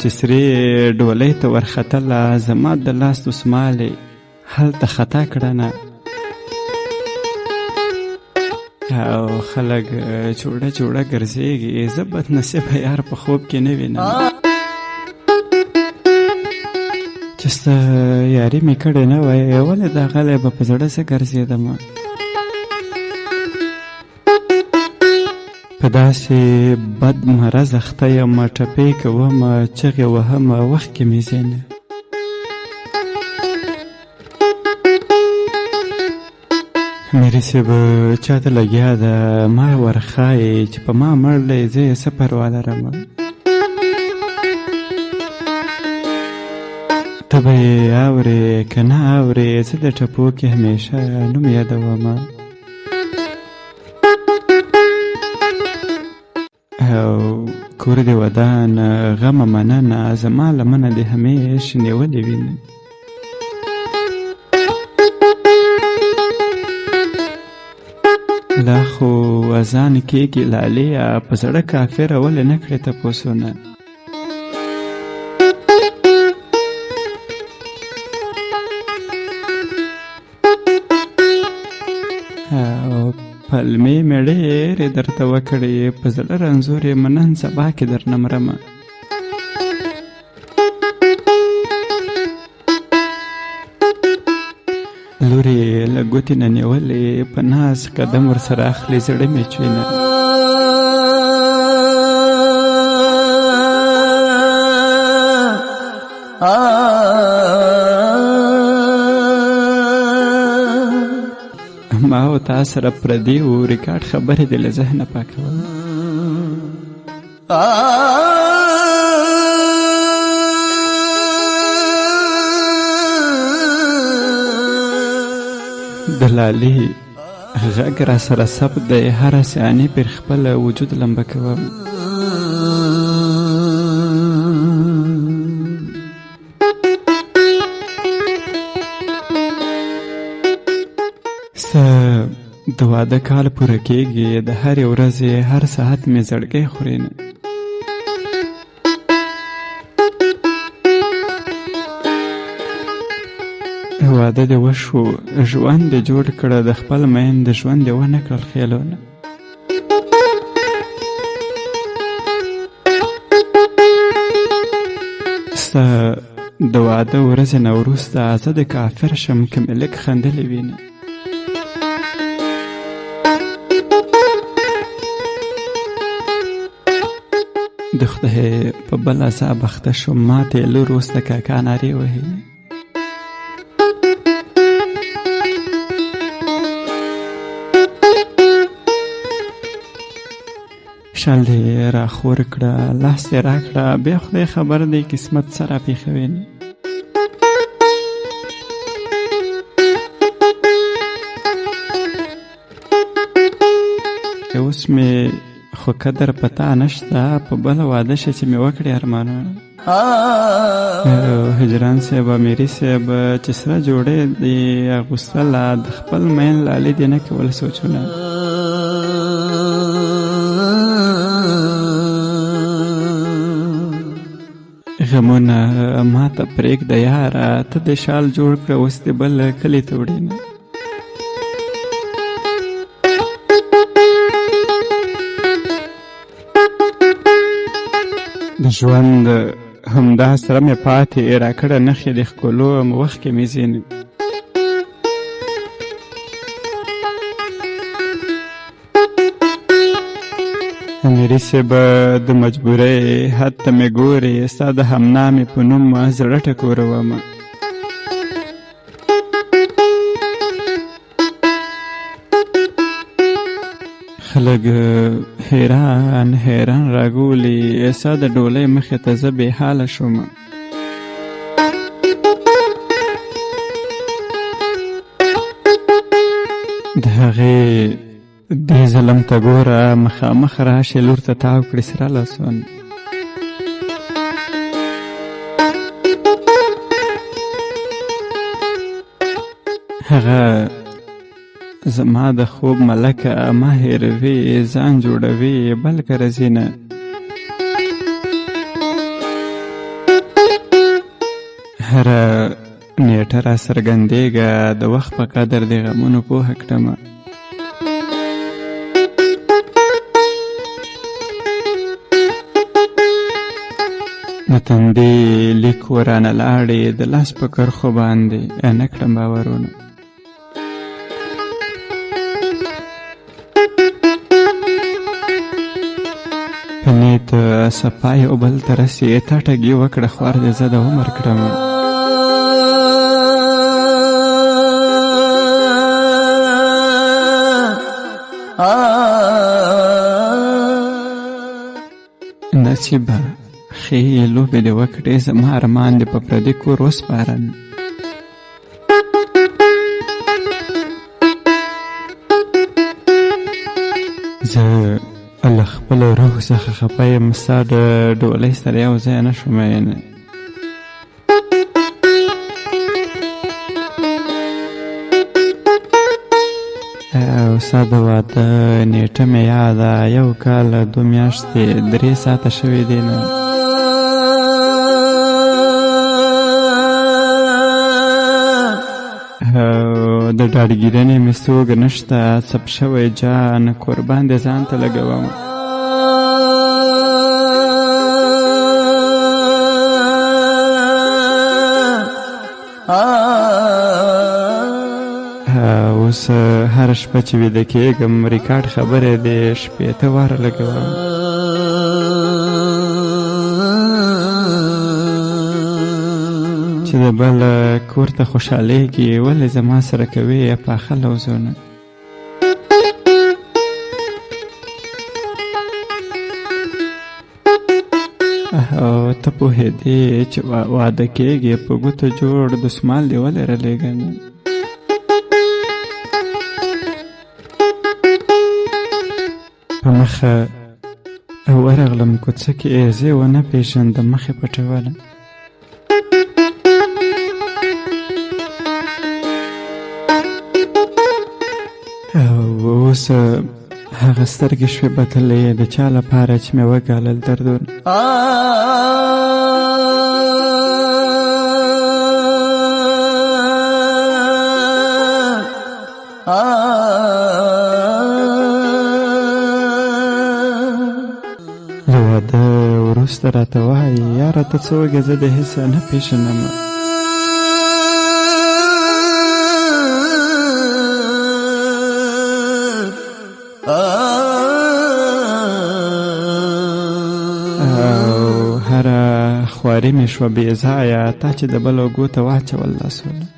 چې سرې ډولۍ ته ورختله زما د لاس دسمال یې هلته خطا کړنه او خلک چوړه چوړه ګرځېږي زه بدنصیبه یار په خوب کې نه وینم چې ستا یاري مې کړې نه وای ولې دا غلی به په زړه زه ګرځېدم په داسې بد مرض اخته یم ټپې کوم چغې وهم وخت کې مې ځینه میرې صاحب چاته لګیا ده ما ورښایې چې په ما مړ دی زه یې څه پروا لرم ته به یې اورې که نه اورې زه د ټپو کې همیشه نوم یادوم او کور دې ودان غمه مننه زما لمنه دې همیش نیولې وینه لا خو اذان کېږي لاليه په زړه کافره ولې نه کړې تپوسونه او پلمې مې ډېرې درته وکړې په زړه رنځور یم نن سبا کې درنه مرمه لورې له ګوتې نه نیولې په ناز قدم ورسره اخلي زړه مې چوینه ما او تا سره پردي و ریکارډ خبرې دې له ذهنه پاکول د لالي غږ را سره ثبت دی هره ثانیه پر خپل وجود لمبه کوم د واده کال پوره کېږي د هرې ورځې هر ساعت مې زړګی خوري نه واده دې وشو ژوند دې جوړ کړه د خپل مین د ژوند دې ونه کړل خیالونه ستا د واده ورځې نه وروسته زه د کافر شم که مې لږ خندلې وینه د خدای په بل عذاب اخته شوم ماته یې لور اوس د کاکا نارې وهي شال دې راخور کړه لاس دې راکړه بیا خدای خبر دی قسمت څه راپېښوي نه اوس مې خو قدر پتا نشته په بله واده شه چې مې وکړې ارمانونه هجران صاحب میري صاحب چې سره جوړې دې اغوستله د خپل مین لالي دې نه کول سوچونه غمونه ما ته پرېږده یاره ته دې شال جوړ کړه اوس دې بل کلي ته وړې نه د ژوند همدا سره مې پاتې راکړه نښې د ښکلو وخت کې مې ځینې میري صاحب د مجبورۍ حد ته مې ګورې ستا د همنامې په نوم زړه ټکوروم خلک حیران حیران راګولي ستا د ډولۍ مخې ته زه بې حاله شوم د هغې دې ظلم ته ګوره مخامخ راشې لور ته تاو کړي سره لاسونه هغه زما د خوب ملکه ما هېروي ځان جوړوي بلکه رځي نه هره نیټه را څرګندېږه د وخت په قدر د غمونو پوهه کړمه د تندې لیک ورانه لاړې د لاس په کرښو باندې نه کړم باورونه په نیت صفا یو بل ته رسې تا ټګي وکړه خوار دې زه د عمر کړم نصیبه ښې لوبې دې وکړې زما ارمان دې په پردي کور وسپارم زه له خپل روح څخه خفه یم ستا د ډولۍ سره یو ځای نه شوم مینه او ستا د واده نیټه مې یاده یو کال 2 میاشتې 3 ساعته شوي دي نه د ډاډګیرنې مې څوک نشته څپ شوی جان قربان دې ځان ته لګوم اوس هر شپه چې ویده کېږم ریکارډ خبرې دې شپېته واره لګوم چې د بل کور ته خوشحالېږي ولې زما سره کوې پاخه لوظونه او ته پوهېدې چې واده کېږي په ګوتو جوړ دسمال دې ولې رالېږه نه په مخه ورغلم کوڅه کې زه ونه پېژندم مخې پټوله اوس هغه سترګې شوې بدلې د چا لپاره چې مې وګالل دردونه له واده وروسته راته وایي یاره ته څه وږې زه دې هېڅ نه پېژنم او هره خواري مې شوه بې ځایه تا چې د بل اوږو ته واچول لاسونه